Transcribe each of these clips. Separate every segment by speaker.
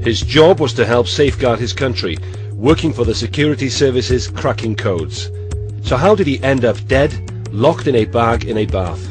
Speaker 1: His job was to help safeguard his country, working for the security services cracking codes. So how did he end up dead, locked in a bag in a bath?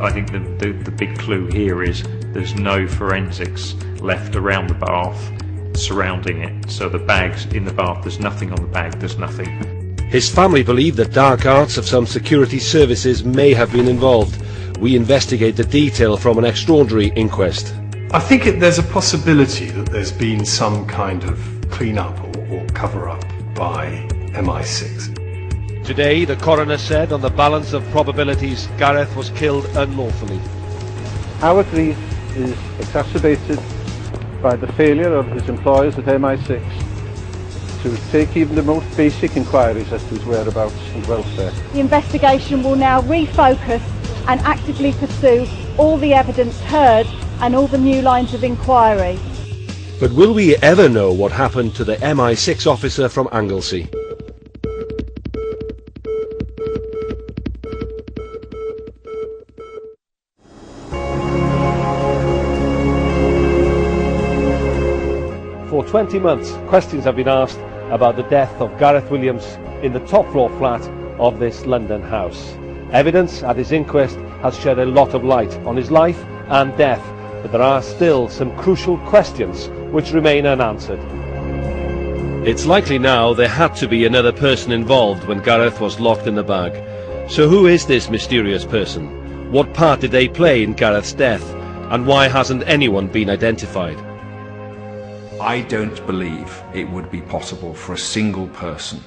Speaker 2: I think the big clue here is there's no forensics left around the bath surrounding it. So the bag's in the bath, there's nothing on the bag, there's nothing.
Speaker 1: His family believe the dark arts of some security services may have been involved. We investigate the detail from an extraordinary inquest.
Speaker 3: I think there's a possibility that there's been some kind of clean-up or cover-up by MI6.
Speaker 1: Today, the coroner said on the balance of probabilities, Gareth was killed unlawfully.
Speaker 4: Our grief is exacerbated by the failure of his employers at MI6 to take even the most basic inquiries as to his whereabouts and welfare.
Speaker 5: The investigation will now refocus and actively pursue all the evidence heard and all the new lines of inquiry.
Speaker 1: But will we ever know what happened to the MI6 officer from Anglesey? For 20 months, questions have been asked about the death of Gareth Williams in the top floor flat of this London house. Evidence at his inquest has shed a lot of light on his life and death, but there are still some crucial questions which remain unanswered. It's likely now there had to be another person involved when Gareth was locked in the bag. So who is this mysterious person? What part did they play in Gareth's death? And why hasn't anyone been identified?
Speaker 6: I don't believe it would be possible for a single person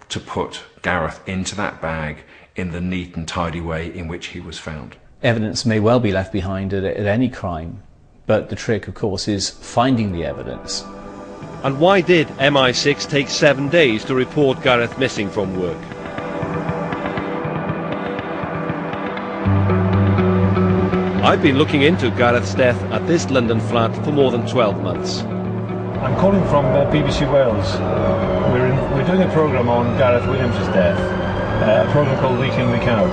Speaker 6: to put Gareth into that bag in the neat and tidy way in which he was found.
Speaker 7: Evidence may well be left behind at any crime, but the trick, of course, is finding the evidence.
Speaker 1: And why did MI6 take 7 days to report Gareth missing from work? I've been looking into Gareth's death at this London flat for more than 12 months.
Speaker 8: I'm calling from BBC Wales. We're doing a programme on Gareth Williams' death, a programme called Week In, Week Out.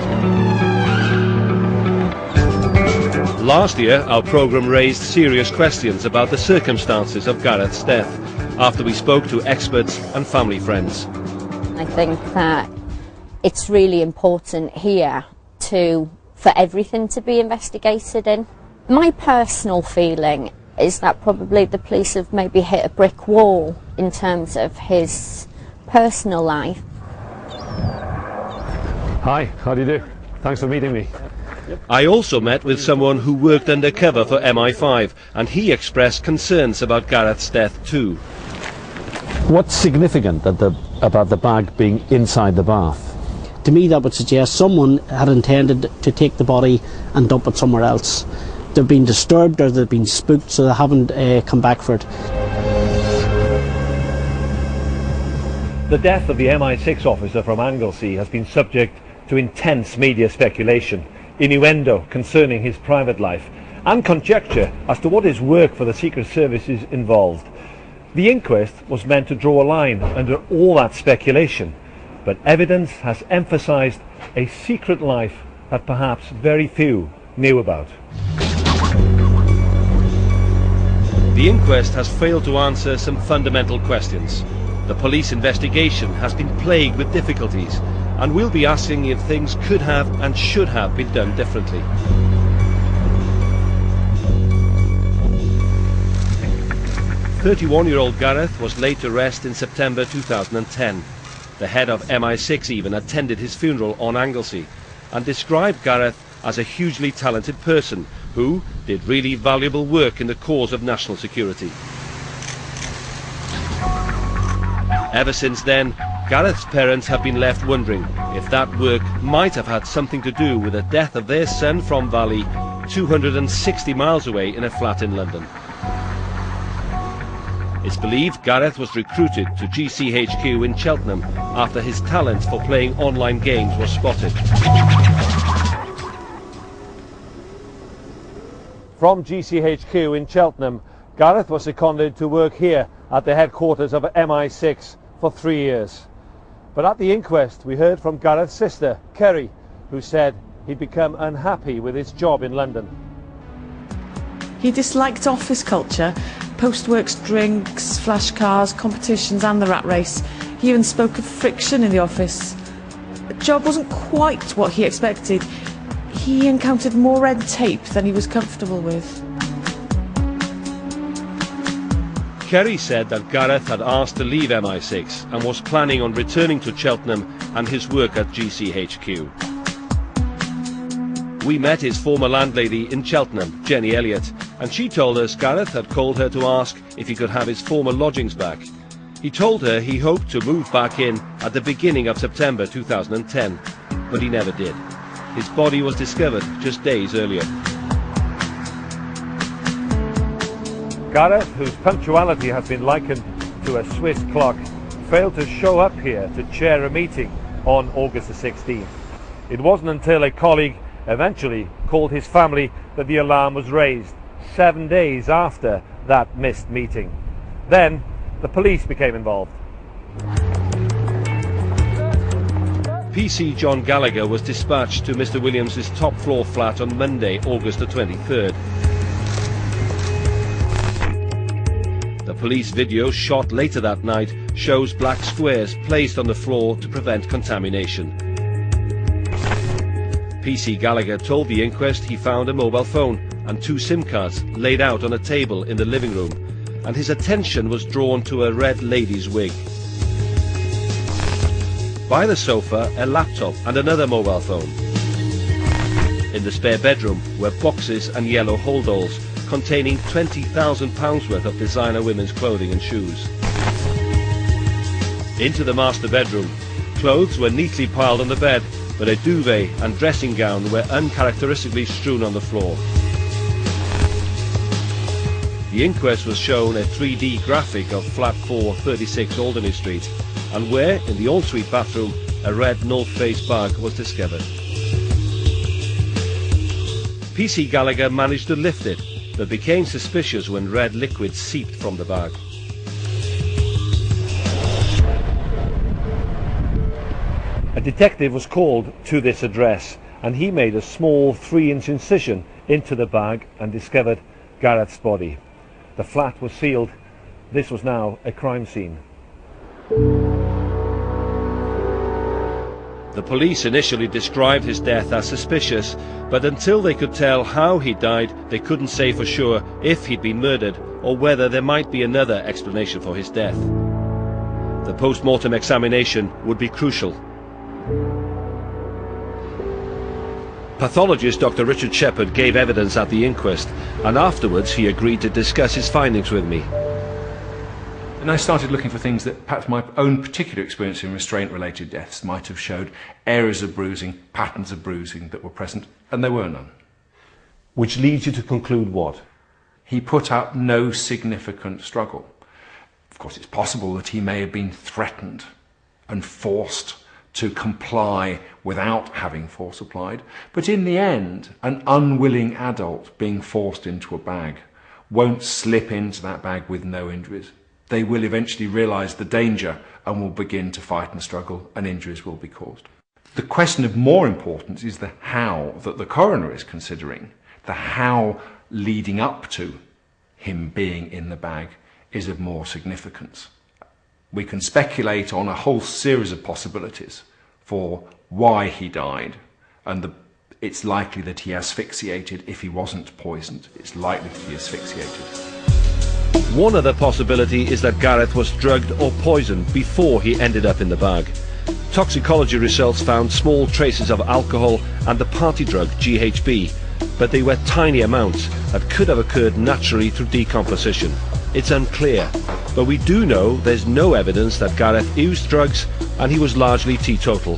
Speaker 1: Last year, our programme raised serious questions about the circumstances of Gareth's death, after we spoke to experts and family friends.
Speaker 9: I think that it's really important here for everything to be investigated in. My personal feeling is that probably the police have maybe hit a brick wall in terms of his personal life.
Speaker 8: Hi, how do you do? Thanks for meeting me.
Speaker 1: I also met with someone who worked undercover for MI5, and he expressed concerns about Gareth's death too.
Speaker 10: What's significant about the bag being inside the bath?
Speaker 11: To me, that would suggest someone had intended to take the body and dump it somewhere else. They've been disturbed or they've been spooked, so they haven't come back for it.
Speaker 12: The death of the MI6 officer from Anglesey has been subject to intense media speculation, innuendo concerning his private life, and conjecture as to what his work for the Secret Services involved. The inquest was meant to draw a line under all that speculation, but evidence has emphasised a secret life that perhaps very few knew about.
Speaker 1: The inquest has failed to answer some fundamental questions. The police investigation has been plagued with difficulties, and we'll be asking if things could have and should have been done differently. "31-year-old Gareth was laid to rest in September 2010. The head of MI6 even attended his funeral on Anglesey and described Gareth as a hugely talented person who did really valuable work in the cause of national security. Ever since then, Gareth's parents have been left wondering if that work might have had something to do with the death of their son from Valley, 260 miles away in a flat in London. It's believed Gareth was recruited to GCHQ in Cheltenham after his talent for playing online games was spotted.
Speaker 12: From GCHQ in Cheltenham, Gareth was seconded to work here at the headquarters of MI6 for 3 years. But at the inquest we heard from Gareth's sister, Kerry, who said he'd become unhappy with his job in London.
Speaker 13: He disliked office culture, post-works drinks, flash cars, competitions and the rat race. He even spoke of friction in the office. The job wasn't quite what he expected. He encountered more red tape than he was comfortable with.
Speaker 1: Kerry said that Gareth had asked to leave MI6 and was planning on returning to Cheltenham and his work at GCHQ. We met his former landlady in Cheltenham, Jenny Elliott, and she told us Gareth had called her to ask if he could have his former lodgings back. He told her he hoped to move back in at the beginning of September 2010, but he never did. His body was discovered just days earlier.
Speaker 12: Gareth, whose punctuality has been likened to a Swiss clock, failed to show up here to chair a meeting on August the 16th. It wasn't until a colleague eventually called his family that the alarm was raised, 7 days after that missed meeting. Then the police became involved.
Speaker 1: PC John Gallagher was dispatched to Mr. Williams' top floor flat on Monday, August the 23rd. The police video shot later that night shows black squares placed on the floor to prevent contamination. PC Gallagher told the inquest he found a mobile phone and 2 SIM cards laid out on a table in the living room, and his attention was drawn to a red lady's wig. By the sofa, a laptop and another mobile phone. In the spare bedroom were boxes and yellow holdalls containing £20,000 worth of designer women's clothing and shoes. Into the master bedroom, clothes were neatly piled on the bed, but a duvet and dressing gown were uncharacteristically strewn on the floor. The inquest was shown a 3D graphic of flat 4, 36 Alderney Street, and where, in the ensuite bathroom, a red North Face bag was discovered. PC Gallagher managed to lift it, but became suspicious when red liquid seeped from the bag.
Speaker 12: A detective was called to this address, and he made a small 3-inch incision into the bag and discovered Gareth's body. The flat was sealed. This was now a crime scene.
Speaker 1: The police initially described his death as suspicious, but until they could tell how he died, they couldn't say for sure if he'd been murdered or whether there might be another explanation for his death. The post-mortem examination would be crucial. Pathologist Dr. Richard Shepherd gave evidence at the inquest, and afterwards he agreed to discuss his findings with me.
Speaker 6: And I started looking for things that perhaps my own particular experience in restraint-related deaths might have showed areas of bruising, patterns of bruising that were present, and there were none.
Speaker 1: Which leads you to conclude what?
Speaker 6: He put up no significant struggle. Of course, it's possible that he may have been threatened and forced to comply without having force applied, but in the end, an unwilling adult being forced into a bag won't slip into that bag with no injuries. They will eventually realise the danger and will begin to fight and struggle, and injuries will be caused. The question of more importance is the how that the coroner is considering. The how leading up to him being in the bag is of more significance. We can speculate on a whole series of possibilities for why he died, and it's likely that he asphyxiated. If he wasn't poisoned, it's likely that he asphyxiated.
Speaker 1: One other possibility is that Gareth was drugged or poisoned before he ended up in the bag. Toxicology results found small traces of alcohol and the party drug GHB, but they were tiny amounts that could have occurred naturally through decomposition. It's unclear, but we do know there's no evidence that Gareth used drugs, and he was largely teetotal.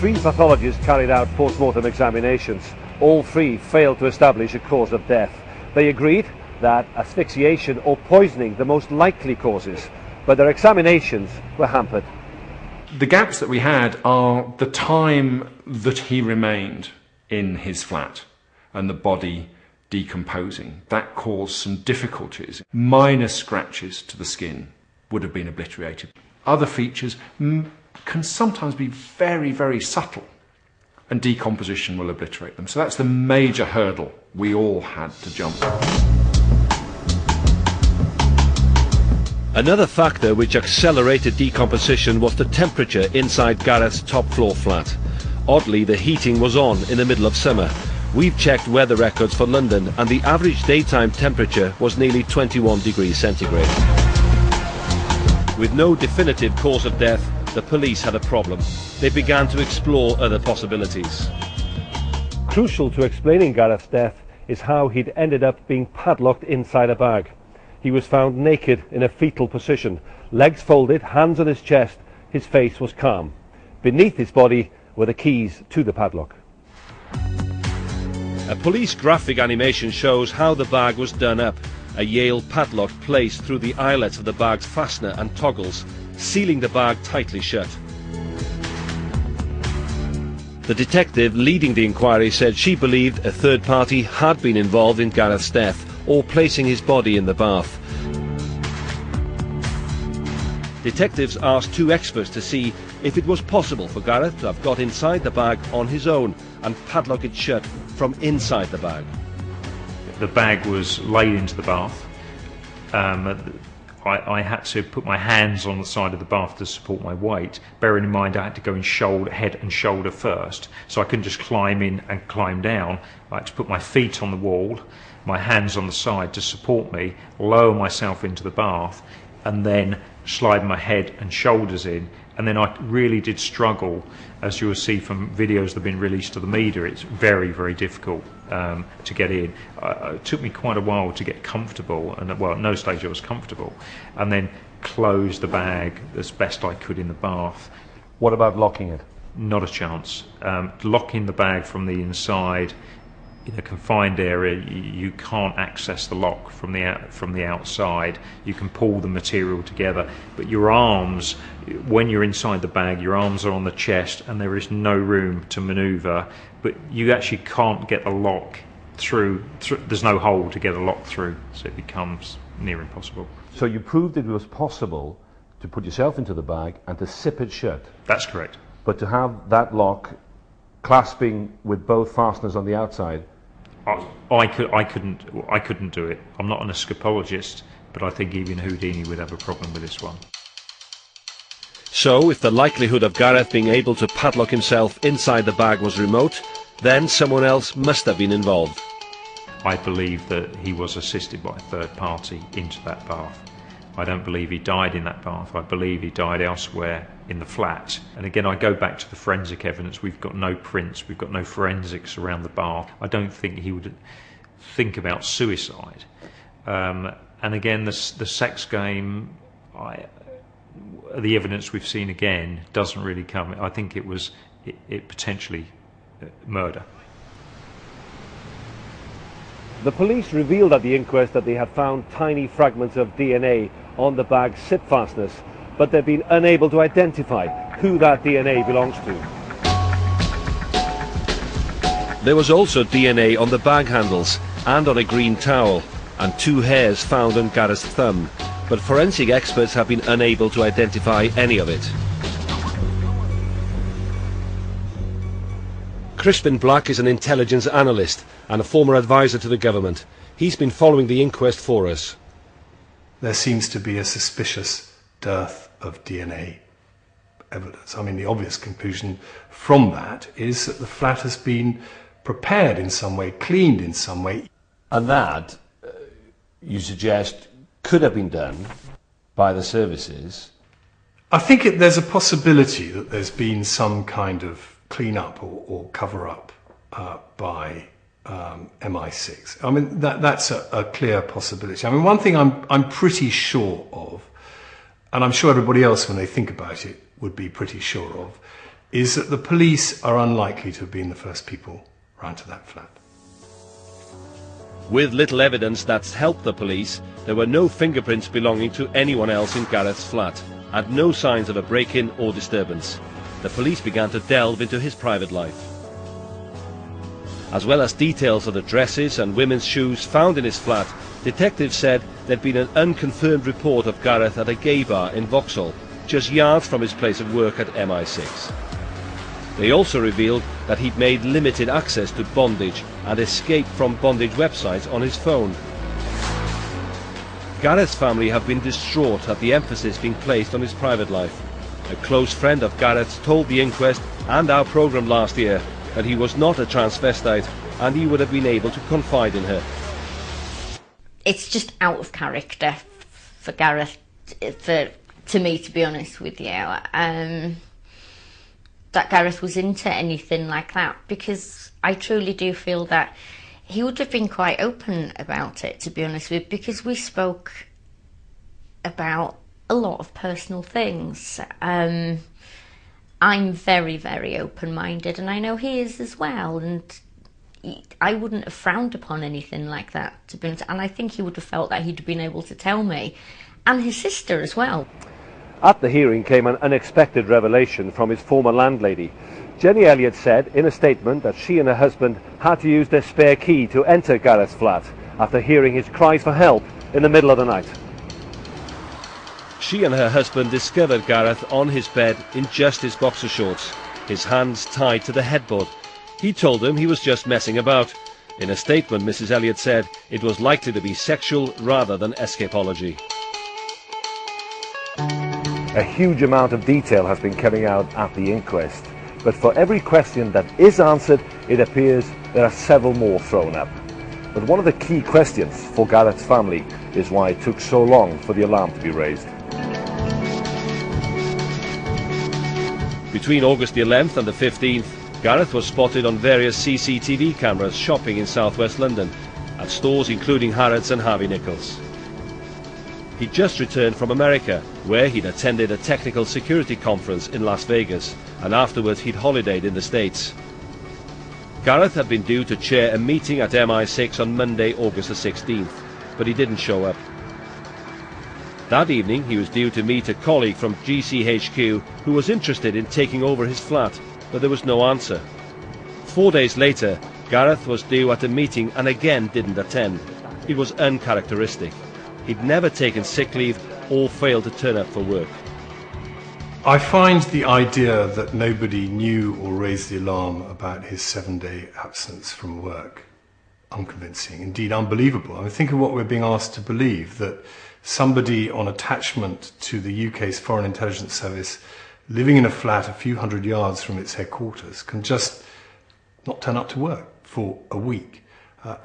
Speaker 12: 3 pathologists carried out post-mortem examinations. All 3 failed to establish a cause of death. They agreed that asphyxiation or poisoning the most likely causes, but their examinations were hampered.
Speaker 6: The gaps that we had are the time that he remained in his flat and the body decomposing. That caused some difficulties. Minor scratches to the skin would have been obliterated. Other features can sometimes be very, very subtle, and decomposition will obliterate them. So that's the major hurdle we all had to jump.
Speaker 1: Another factor which accelerated decomposition was the temperature inside Gareth's top floor flat. Oddly, the heating was on in the middle of summer. We've checked weather records for London and the average daytime temperature was nearly 21 degrees centigrade. With no definitive cause of death, the police had a problem. They began to explore other possibilities.
Speaker 12: Crucial to explaining Gareth's death is how he'd ended up being padlocked inside a bag. He was found naked in a fetal position, legs folded, hands on his chest. His face was calm. Beneath his body were the keys to the padlock.
Speaker 1: A police graphic animation shows how the bag was done up. A Yale padlock placed through the eyelets of the bag's fastener and toggles, sealing the bag tightly shut. The detective leading the inquiry said she believed a third party had been involved in Gareth's death or placing his body in the bath. Detectives asked two experts to see if it was possible for Gareth to have got inside the bag on his own and padlock it shut from inside the bag.
Speaker 2: The bag was laid into the bath. I had to put my hands on the side of the bath to support my weight, bearing in mind I had to go in head and shoulder first, so I couldn't just climb in and climb down. I had to put my feet on the wall, my hands on the side to support me, lower myself into the bath, and then slide my head and shoulders in. And then I really did struggle, as you will see from videos that have been released to the media. It's very, very difficult to get in. It took me quite a while to get comfortable, and well, at no stage I was comfortable, and then close the bag as best I could in the bath.
Speaker 1: What about locking it?
Speaker 2: Not a chance. Locking the bag from the inside in a confined area, you can't access the lock from the outside. You can pull the material together, but your arms, when you're inside the bag, your arms are on the chest and there is no room to manoeuvre, but you actually can't get the lock through. There's no hole to get a lock through, so it becomes near impossible.
Speaker 1: So you proved it was possible to put yourself into the bag and to zip it shut?
Speaker 2: That's correct.
Speaker 1: But to have that lock clasping with both fasteners on the outside?
Speaker 2: I couldn't do it. I'm not an escapologist, but I think even Houdini would have a problem with this one.
Speaker 1: So, if the likelihood of Gareth being able to padlock himself inside the bag was remote, then someone else must have been involved.
Speaker 2: I believe that he was assisted by a third party into that bath. I don't believe he died in that bath. I believe he died elsewhere in the flat. And again, I go back to the forensic evidence. We've got no prints, we've got no forensics around the bath. I don't think he would think about suicide. And again, the sex game, the evidence we've seen again doesn't really come. I think it was potentially murder.
Speaker 12: The police revealed at the inquest that they had found tiny fragments of DNA on the bag's zip fasteners, but they've been unable to identify who that DNA belongs to.
Speaker 1: There was also DNA on the bag handles and on a green towel, and 2 hairs found on Gareth's thumb, but forensic experts have been unable to identify any of it. Crispin Black is an intelligence analyst and a former advisor to the government. He's been following the inquest for us.
Speaker 3: There seems to be a suspicious dearth of DNA evidence. I mean, the obvious conclusion from that is that the flat has been prepared in some way, cleaned in some way.
Speaker 1: And that, you suggest, could have been done by the services?
Speaker 3: I think there's a possibility that there's been some kind of clean-up or cover-up by MI6. I mean, that's a clear possibility. I mean, one thing I'm pretty sure of, and I'm sure everybody else, when they think about it, would be pretty sure of, is that the police are unlikely to have been the first people round to that flat.
Speaker 1: With little evidence that's helped the police, there were no fingerprints belonging to anyone else in Gareth's flat, and no signs of a break-in or disturbance. The police began to delve into his private life. As well as details of the dresses and women's shoes found in his flat, detectives said there'd been an unconfirmed report of Gareth at a gay bar in Vauxhall, just yards from his place of work at MI6. They also revealed that he'd made limited access to bondage and escaped from bondage websites on his phone. Gareth's family have been distraught at the emphasis being placed on his private life. A close friend of Gareth's told the inquest and our programme last year that he was not a transvestite and he would have been able to confide in her.
Speaker 9: It's just out of character for Gareth, to me, to be honest with you, that Gareth was into anything like that, because I truly do feel that he would have been quite open about it, to be honest with you, because we spoke about a lot of personal things. I'm very, very open-minded, and I know he is as well, and I wouldn't have frowned upon anything like that, to be honest, and I think he would have felt that he'd been able to tell me, and his sister as well.
Speaker 1: At the hearing came an unexpected revelation from his former landlady. Jenny Elliott said in a statement that she and her husband had to use their spare key to enter Gareth's flat after hearing his cries for help in the middle of the night. She and her husband discovered Gareth on his bed in just his boxer shorts, his hands tied to the headboard. He told them he was just messing about. In a statement, Mrs. Elliott said it was likely to be sexual rather than escapology. A huge amount of detail has been coming out at the inquest, but for every question that is answered, it appears there are several more thrown up. But one of the key questions for Gareth's family is why it took so long for the alarm to be raised. Between August the 11th and the 15th, Gareth was spotted on various CCTV cameras shopping in southwest London, at stores including Harrods and Harvey Nichols. He'd just returned from America, where he'd attended a technical security conference in Las Vegas, and afterwards he'd holidayed in the States. Gareth had been due to chair a meeting at MI6 on Monday, August the 16th, but he didn't show up. That evening he was due to meet a colleague from GCHQ who was interested in taking over his flat, but there was no answer. 4 days later, Gareth was due at a meeting and again didn't attend. It was uncharacteristic. He'd never taken sick leave or failed to turn up for work.
Speaker 3: I find the idea that nobody knew or raised the alarm about his 7-day absence from work unconvincing, indeed unbelievable. I mean, think of what we're being asked to believe, that somebody on attachment to the UK's Foreign Intelligence Service, living in a flat a few hundred yards from its headquarters, can just not turn up to work for a week,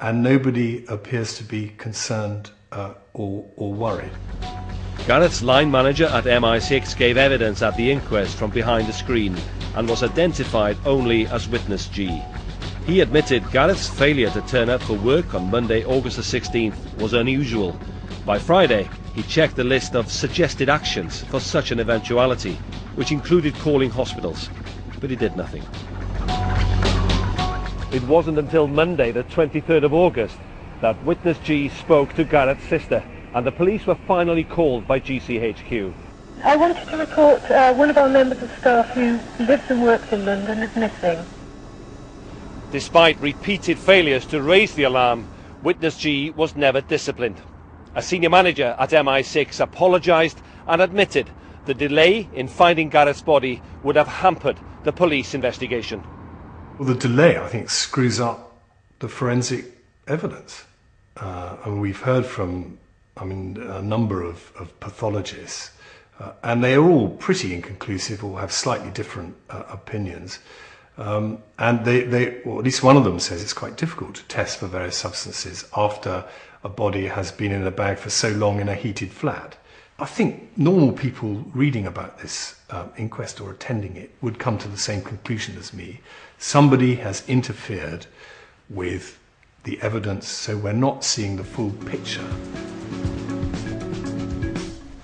Speaker 3: and nobody appears to be concerned or worried.
Speaker 1: Gareth's line manager at MI6 gave evidence at the inquest from behind the screen and was identified only as Witness G. He admitted Gareth's failure to turn up for work on Monday, August the 16th was unusual. By Friday, he checked the list of suggested actions for such an eventuality, which included calling hospitals, but he did nothing. It wasn't until Monday, the 23rd of August, that Witness G spoke to Gareth's sister, and the police were finally called by GCHQ.
Speaker 14: I wanted to report one of our members of staff who lives and works in London is missing.
Speaker 1: Despite repeated failures to raise the alarm, Witness G was never disciplined. A senior manager at MI6 apologised and admitted the delay in finding Gareth's body would have hampered the police investigation.
Speaker 3: Well, the delay, I think, screws up the forensic evidence. And we've heard from, a number of pathologists, and they are all pretty inconclusive or have slightly different opinions. And they, or at least one of them says it's quite difficult to test for various substances after a body has been in a bag for so long in a heated flat. I think normal people reading about this inquest or attending it would come to the same conclusion as me. Somebody has interfered with the evidence, so we're not seeing the full picture.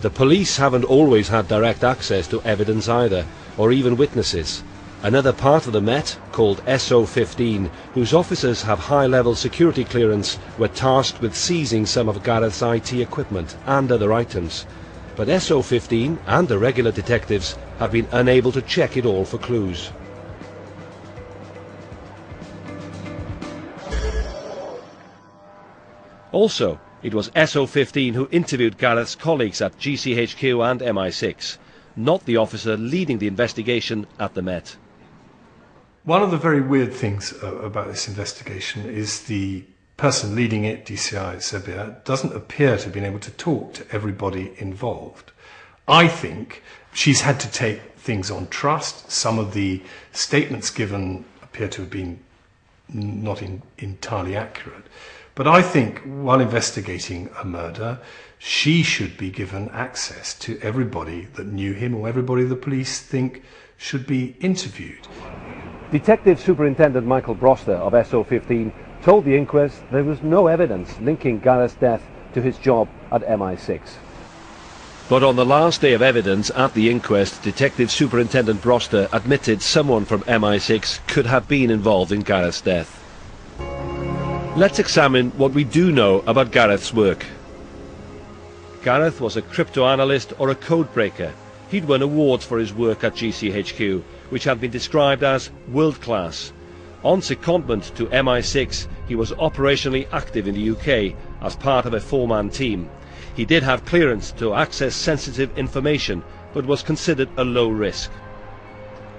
Speaker 1: The police haven't always had direct access to evidence either, or even witnesses. Another part of the Met, called SO15, whose officers have high-level security clearance, were tasked with seizing some of Gareth's IT equipment and other items. But SO15 and the regular detectives have been unable to check it all for clues. Also, it was SO15 who interviewed Gareth's colleagues at GCHQ and MI6, not the officer leading the investigation at the Met.
Speaker 3: One of the very weird things about this investigation is the person leading it, DCI Serbia, doesn't appear to have been able to talk to everybody involved. I think she's had to take things on trust. Some of the statements given appear to have been not entirely accurate. But I think while investigating a murder, she should be given access to everybody that knew him or everybody the police think should be interviewed.
Speaker 1: Detective Superintendent Michael Broster of SO15 told the inquest there was no evidence linking Gareth's death to his job at MI6. But on the last day of evidence at the inquest, Detective Superintendent Broster admitted someone from MI6 could have been involved in Gareth's death. Let's examine what we do know about Gareth's work. Gareth was a crypto-analyst or a code-breaker. He'd won awards for his work at GCHQ, which had been described as world-class. On secondment to MI6, he was operationally active in the UK as part of a four-man team. He did have clearance to access sensitive information, but was considered a low risk.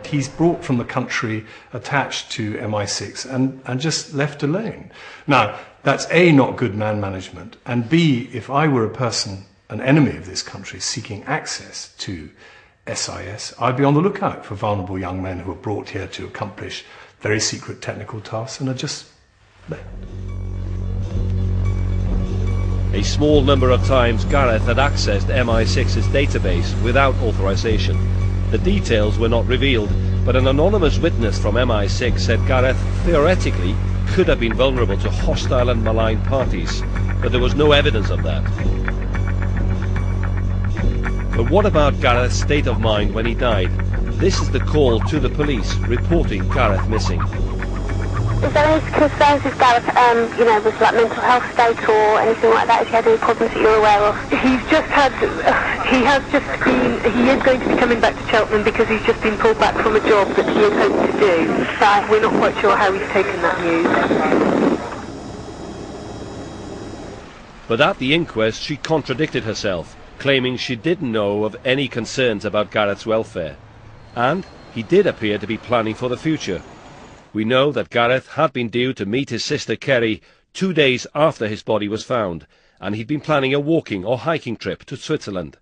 Speaker 3: He's brought from the country attached to MI6 and just left alone. Now, that's A, not good man management, and B, if I were a person, an enemy of this country, seeking access to SIS, I'd be on the lookout for vulnerable young men who are brought here to accomplish very secret technical tasks and are just left.
Speaker 1: A small number of times Gareth had accessed MI6's database without authorization. The details were not revealed, but an anonymous witness from MI6 said Gareth theoretically could have been vulnerable to hostile and malign parties, but there was no evidence of that. But what about Gareth's state of mind when he died? This is the call to the police reporting Gareth missing.
Speaker 14: Is there any concerns with Gareth, with like mental health state or anything like that? Has he had any problems that you're aware of? He's just had, he is going to be coming back to Cheltenham because he's just been pulled back from a job that he had hoped to do. So we're not quite sure how he's taken that news.
Speaker 1: But at the inquest she contradicted herself, claiming she didn't know of any concerns about Gareth's welfare. And he did appear to be planning for the future. We know that Gareth had been due to meet his sister Kerry 2 days after his body was found, and he'd been planning a walking or hiking trip to Switzerland.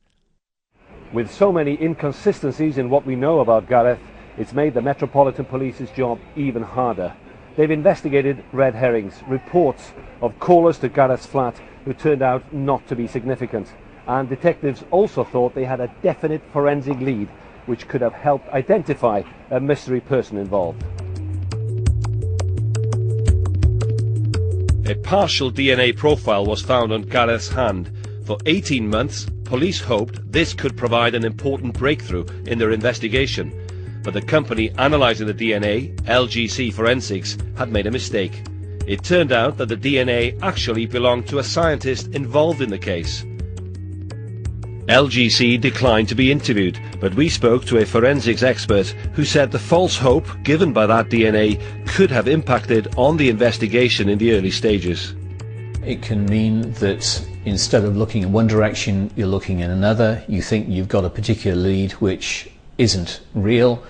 Speaker 1: With so many inconsistencies in what we know about Gareth, it's made the Metropolitan Police's job even harder. They've investigated red herrings, reports of callers to Gareth's flat who turned out not to be significant, and detectives also thought they had a definite forensic lead which could have helped identify a mystery person involved. A partial DNA profile was found on Gareth's hand. For 18 months, police hoped this could provide an important breakthrough in their investigation. But the company analysing the DNA, LGC Forensics, had made a mistake. It turned out that the DNA actually belonged to a scientist involved in the case. LGC declined to be interviewed, but we spoke to a forensics expert who said the false hope given by that DNA could have impacted on the investigation in the early stages.
Speaker 7: It can mean that instead of looking in one direction, you're looking in another. You think you've got a particular lead which isn't real.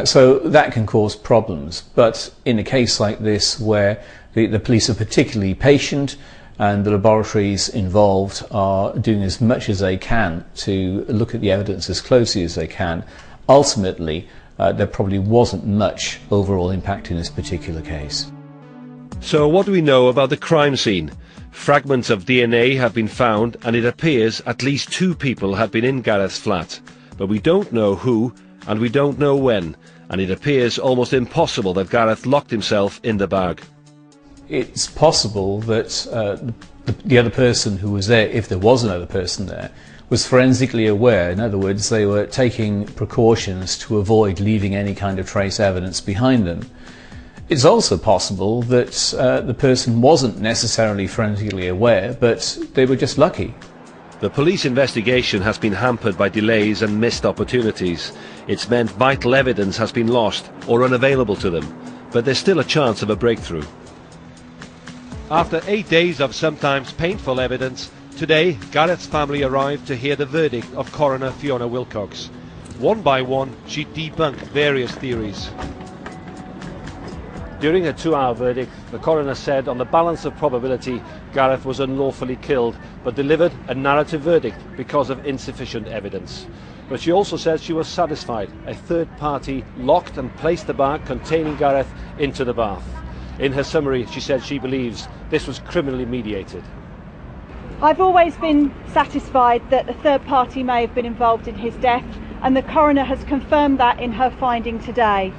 Speaker 7: So that can cause problems. But in a case like this, where the police are particularly patient and the laboratories involved are doing as much as they can to look at the evidence as closely as they can, ultimately there probably wasn't much overall impact in this particular case.
Speaker 1: So what do we know about the crime scene? Fragments of DNA have been found, and it appears at least 2 people have been in Gareth's flat. But we don't know who, and we don't know when, and it appears almost impossible that Gareth locked himself in the bag.
Speaker 7: It's possible that the other person who was there, if there was another person there, was forensically aware. In other words, they were taking precautions to avoid leaving any kind of trace evidence behind them. It's also possible that the person wasn't necessarily forensically aware, but they were just lucky.
Speaker 1: The police investigation has been hampered by delays and missed opportunities. It's meant vital evidence has been lost or unavailable to them, but there's still a chance of a breakthrough. After 8 days of sometimes painful evidence, today Gareth's family arrived to hear the verdict of coroner Fiona Wilcox. One by one, she debunked various theories. During a 2-hour verdict, the coroner said on the balance of probability Gareth was unlawfully killed, but delivered a narrative verdict because of insufficient evidence. But she also said she was satisfied a third party locked and placed the bag containing Gareth into the bath. In her summary, she said she believes this was criminally mediated.
Speaker 5: I've always been satisfied that a third party may have been involved in his death, and the coroner has confirmed that in her finding today.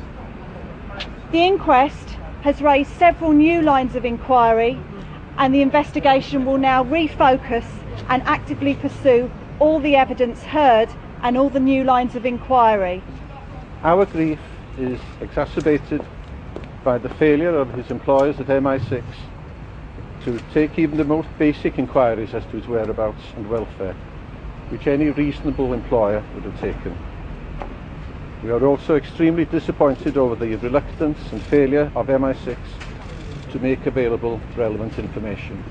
Speaker 5: The inquest has raised several new lines of inquiry, and the investigation will now refocus and actively pursue all the evidence heard and all the new lines of inquiry.
Speaker 4: Our grief is exacerbated by the failure of his employers at MI6 to take even the most basic inquiries as to his whereabouts and welfare, which any reasonable employer would have taken. We are also extremely disappointed over the reluctance and failure of MI6 to make available relevant information.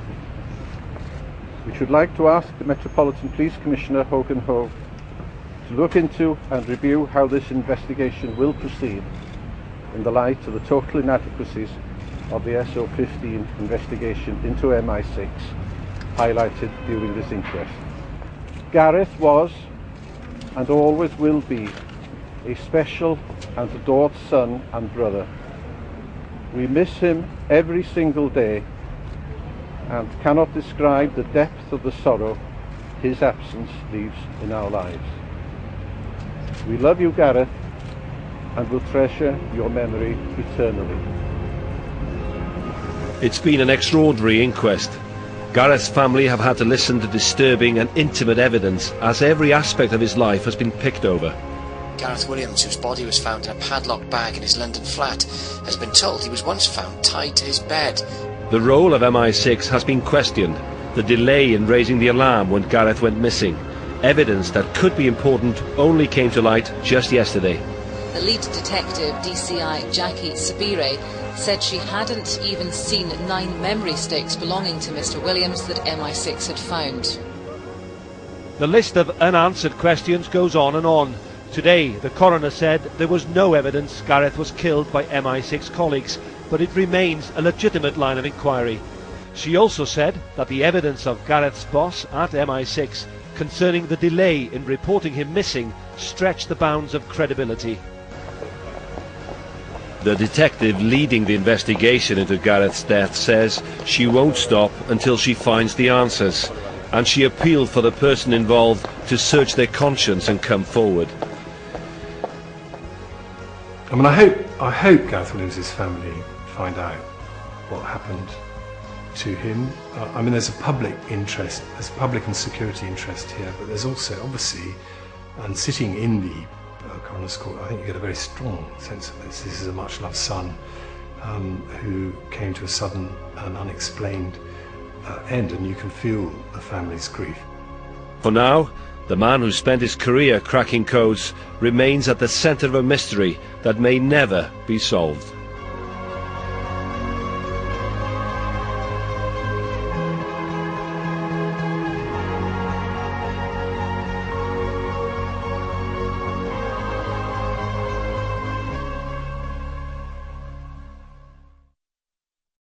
Speaker 4: We should like to ask the Metropolitan Police Commissioner Hogan Ho to look into and review how this investigation will proceed in the light of the total inadequacies of the SO15 investigation into MI6 highlighted during this inquest. Gareth was and always will be a special and adored son and brother. We miss him every single day and cannot describe the depth of the sorrow his absence leaves in our lives. We love you, Gareth, and will treasure your memory eternally.
Speaker 1: It's been an extraordinary inquest. Gareth's family have had to listen to disturbing and intimate evidence as every aspect of his life has been picked over.
Speaker 15: Gareth Williams, whose body was found in a padlocked bag in his London flat, has been told he was once found tied to his bed.
Speaker 1: The role of MI6 has been questioned. The delay in raising the alarm when Gareth went missing. Evidence that could be important only came to light just yesterday.
Speaker 16: The lead detective, DCI Jackie Sabire, said she hadn't even seen 9 memory sticks belonging to Mr. Williams that MI6 had found.
Speaker 1: The list of unanswered questions goes on and on. Today, the coroner said there was no evidence Gareth was killed by MI6 colleagues, but it remains a legitimate line of inquiry. She also said that the evidence of Gareth's boss at MI6 concerning the delay in reporting him missing stretched the bounds of credibility. The detective leading the investigation into Gareth's death says she won't stop until she finds the answers, and she appealed for the person involved to search their conscience and come forward.
Speaker 3: I mean, I hope Gareth Williams' family find out what happened to him. I mean, there's a public interest, there's a public and security interest here, but there's also, obviously, and sitting in the coroner's court, I think you get a very strong sense of this. This is a much-loved son who came to a sudden and unexplained end, and you can feel the family's grief.
Speaker 1: For now, the man who spent his career cracking codes remains at the centre of a mystery that may never be solved.